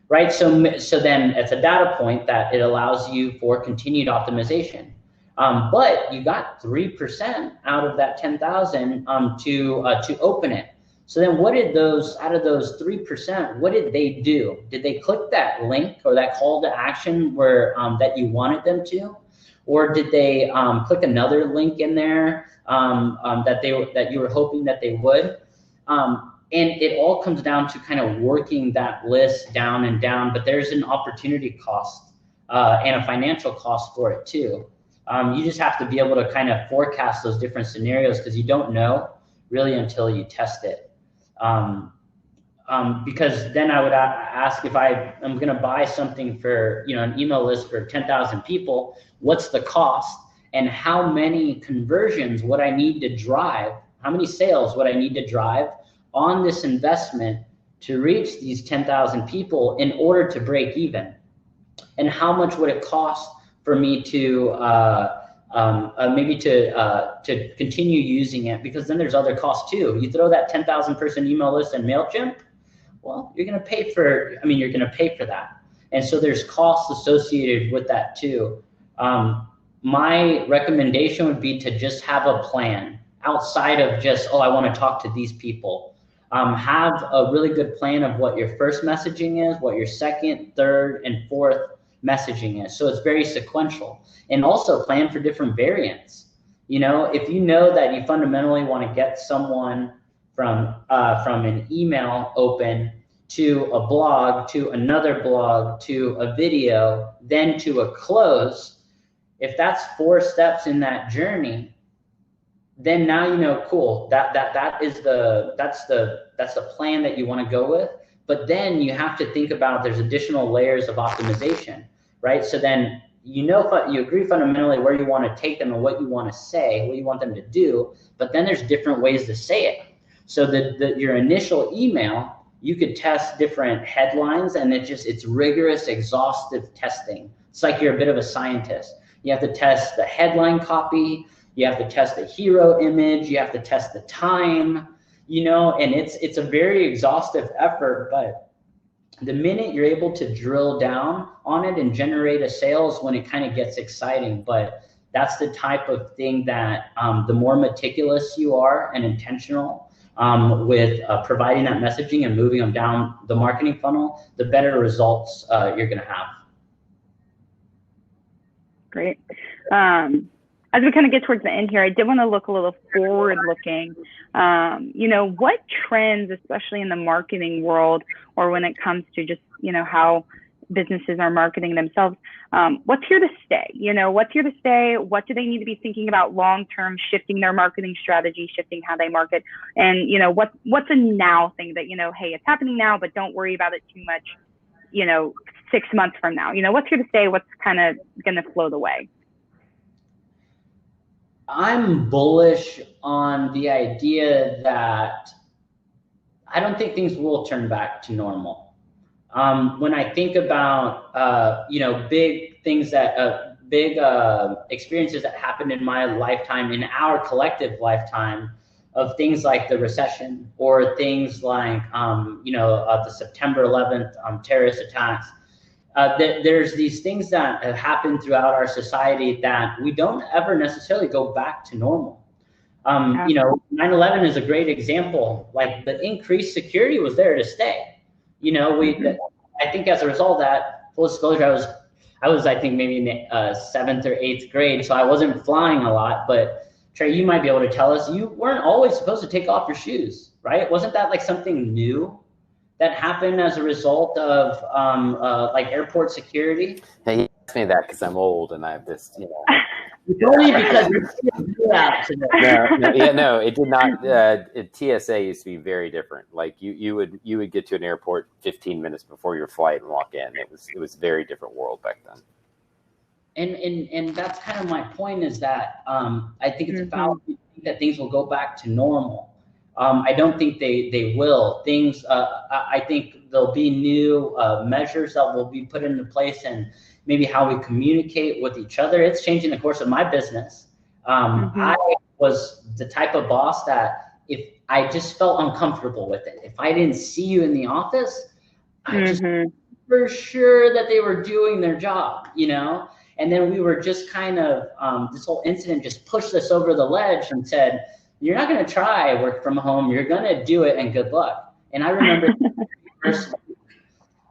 right? So then it's a data point that it allows you for continued optimization. But you got 3% out of that 10,000 to open it. So then what did out of those 3%, what did they do? Did they click that link or that call to action where that you wanted them to? Or did they click another link in there that you were hoping that they would? And it all comes down to kind of working that list down and down, but there's an opportunity cost and a financial cost for it too. You just have to be able to kind of forecast those different scenarios, because you don't know really until you test it. Because then I would ask, if I am going to buy something for, an email list for 10,000 people, what's the cost, and how many conversions would I need to drive? How many sales would I need to drive on this investment to reach these 10,000 people in order to break even? And how much would it cost for me to maybe to continue using it? Because then there's other costs too. You throw that 10,000 person email list in MailChimp, well, you're going to pay for that. And so there's costs associated with that too. My recommendation would be to just have a plan outside of just, I want to talk to these people. Have a really good plan of what your first messaging is, what your second, third, and fourth messaging is. So it's very sequential. And also plan for different variants. If you know that you fundamentally want to get someone from an email open to a blog, to another blog, to a video, then to a close, if that's 4 steps in that journey, then now cool, that's the plan that you want to go with. But then you have to think about, there's additional layers of optimization, right? So then you agree fundamentally where you want to take them and what you want to say, what you want them to do, but then there's different ways to say it. So your initial email, you could test different headlines, and it's rigorous, exhaustive testing. It's like you're a bit of a scientist. You have to test the headline copy, you have to test the hero image, you have to test the time, and it's a very exhaustive effort. But the minute you're able to drill down on it and generate a sales, when it kind of gets exciting. But that's the type of thing that the more meticulous you are and intentional with providing that messaging and moving them down the marketing funnel, the better results you're going to have. Great. As we kind of get towards the end here, I did want to look a little forward looking. What trends, especially in the marketing world, or when it comes to just, how businesses are marketing themselves, what's here to stay? What's here to stay? What do they need to be thinking about long-term, shifting their marketing strategy, shifting how they market? And, what's a now thing that, hey, it's happening now, but don't worry about it too much, 6 months from now? What's here to stay? What's kind of going to flow the way? I'm bullish on the idea that I don't think things will turn back to normal. When I think about, big things big experiences that happened in my lifetime, in our collective lifetime, of things like the recession, or things like, the September 11th terrorist attacks, there's these things that have happened throughout our society that we don't ever necessarily go back to normal. 9/11 is a great example. Like, the increased security was there to stay. I think as a result of that, full disclosure, I was I think maybe in the 7th or 8th grade, so I wasn't flying a lot. But Trey, you might be able to tell us, you weren't always supposed to take off your shoes, right? Wasn't that like something new that happened as a result of like airport security? Hey, he asked me that because I'm old and I have this, It's only because you do that today. No, it did not. TSA used to be very different. Like you would get to an airport 15 minutes before your flight and walk in. It was a very different world back then. And that's kind of my point, is that I think it's about that things will go back to normal. I don't think they will. Things, I think there'll be new measures that will be put into place, and maybe how we communicate with each other. It's changing the course of my business. I was the type of boss that if I just felt uncomfortable with it, if I didn't see you in the office, I just for sure that they were doing their job, you know? And then we were just kind of, this whole incident just pushed us over the ledge and said, you're not going to try work from home. You're going to do it, and good luck. And I remember first week,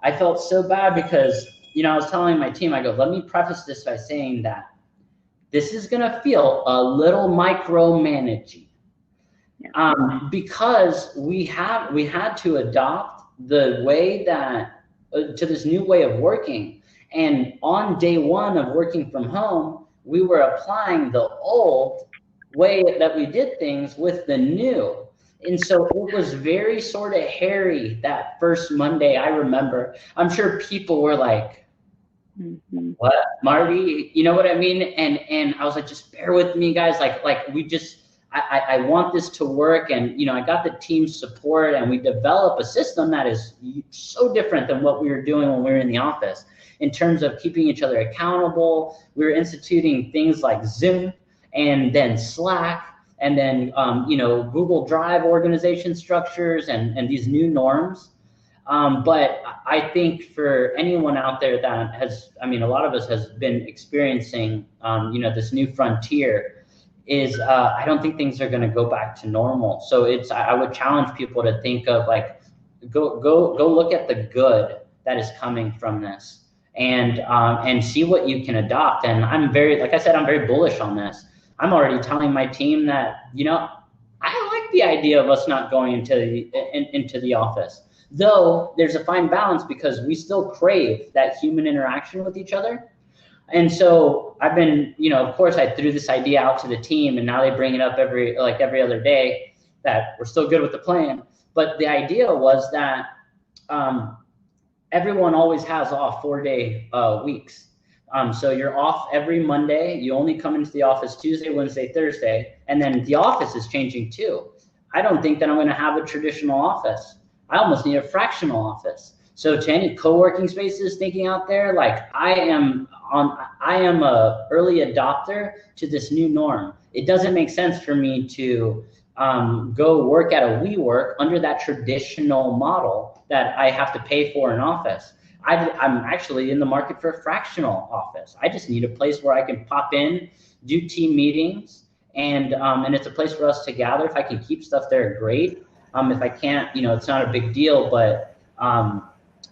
I felt so bad because, you know, I was telling my team, I go, let me preface this by saying that this is going to feel a little micromanaging. Because we had to adopt the way that to this new way of working, and on day one of working from home, we were applying the old way that we did things with the new, and so it was very sort of hairy that first Monday. I remember, I'm sure people were like, "What, Marty?" You know what I mean? And I was like, "Just bear with me, guys. Like we just." I want this to work, and you know, I got the team's support, and we developed a system that is so different than what we were doing when we were in the office in terms of keeping each other accountable. We were instituting things like Zoom, and then Slack, and then you know, Google Drive organization structures, and these new norms. But I think for anyone out there that has, I mean, a lot of us has been experiencing you know, this new frontier. I don't think things are going to go back to normal. So I would challenge people to think of like, go look at the good that is coming from this, and see what you can adopt. And I'm like I said, I'm very bullish on this. I'm already telling my team that, you know, I like the idea of us not going into the office, though there's a fine balance because we still crave that human interaction with each other. And so I've been, you know, of course I threw this idea out to the team, and now they bring it up every other day that we're still good with the plan. But the idea was that everyone always has off 4-day weeks. So you're off every Monday. You only come into the office Tuesday, Wednesday, Thursday, and then the office is changing too. I don't think that I'm going to have a traditional office. I almost need a fractional office. So to any co-working spaces thinking out there, like I am a early adopter to this new norm. It doesn't make sense for me to go work at a WeWork under that traditional model that I have to pay for an office. I'm actually in the market for a fractional office. I just need a place where I can pop in, do team meetings, and it's a place for us to gather. If I can keep stuff there, great. If I can't, you know, it's not a big deal, but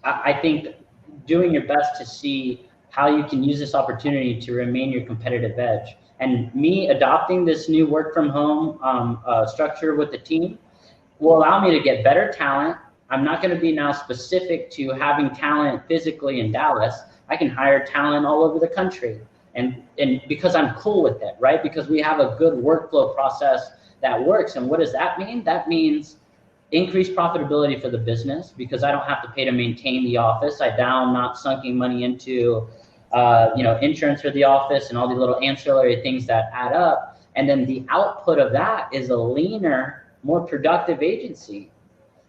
I think doing your best to see how you can use this opportunity to remain your competitive edge. And me adopting this new work from home structure with the team will allow me to get better talent. I'm not going to be now specific to having talent physically in Dallas. I can hire talent all over the country. And because I'm cool with it, right? Because we have a good workflow process that works. And what does that mean? That means increased profitability for the business because I don't have to pay to maintain the office. I'm not sunking money into you know, insurance for the office and all the little ancillary things that add up. And then the output of that is a leaner, more productive agency.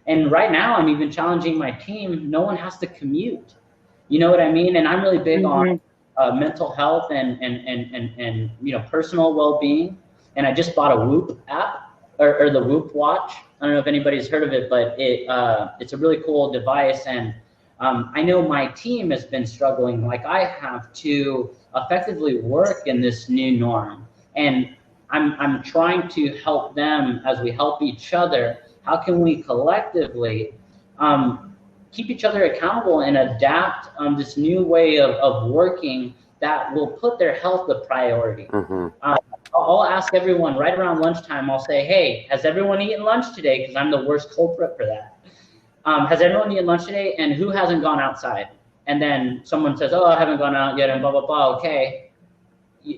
And right now I'm even challenging my team. No one has to commute. You know what I mean? And I'm really big on mental health and you know, personal well-being. And I just bought a Whoop app or the Whoop watch. I don't know if anybody's heard of it, but it's a really cool device. And I know my team has been struggling like I have to effectively work in this new norm. And I'm trying to help them as we help each other. How can we collectively keep each other accountable and adapt this new way of working that will put their health the priority? I'll ask everyone right around lunchtime. I'll say, hey, has everyone eaten lunch today? Because I'm the worst culprit for that. Has everyone eaten lunch today? And who hasn't gone outside? And then someone says, oh, I haven't gone out yet, and blah, blah, blah. Okay.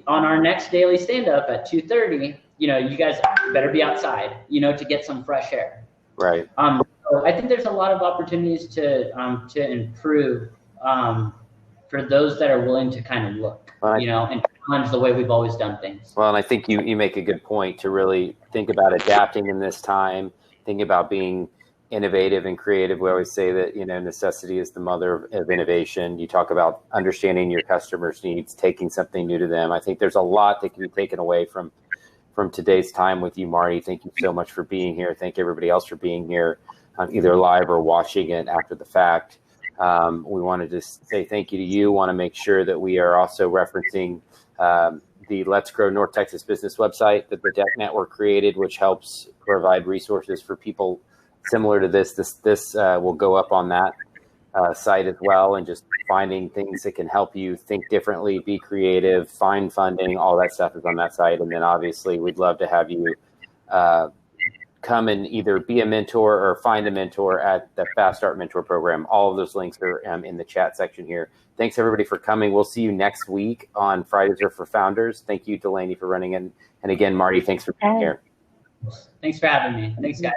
On our next daily stand-up at 2:30, you know, you guys better be outside, you know, to get some fresh air. Right. So I think there's a lot of opportunities to improve for those that are willing to kind of look, you know, and challenge the way we've always done things. Well, and I think you make a good point to really think about adapting in this time thinking about being innovative and creative. We always say that, necessity is the mother of innovation. You talk about understanding your customers' needs, taking something new to them. I think there's a lot that can be taken away from today's time with you, Marty. Thank you so much for being here. Thank everybody else for being here, either live or watching it after the fact. We wanted to say thank you to you. Want to make sure that we are also referencing the Let's Grow North Texas Business website that the DEC Network created, which helps provide resources for people similar to this. This will go up on that site as well, and just finding things that can help you think differently, be creative, find funding, all that stuff is on that site. And then obviously we'd love to have you come and either be a mentor or find a mentor at the Fast Start Mentor Program. All of those links are in the chat section here. Thanks everybody for coming. We'll see you next week on Fridays Are for Founders. Thank you, Delanie, for running in. And again, Marty, thanks for being here. Thanks for having me. Thanks, guys.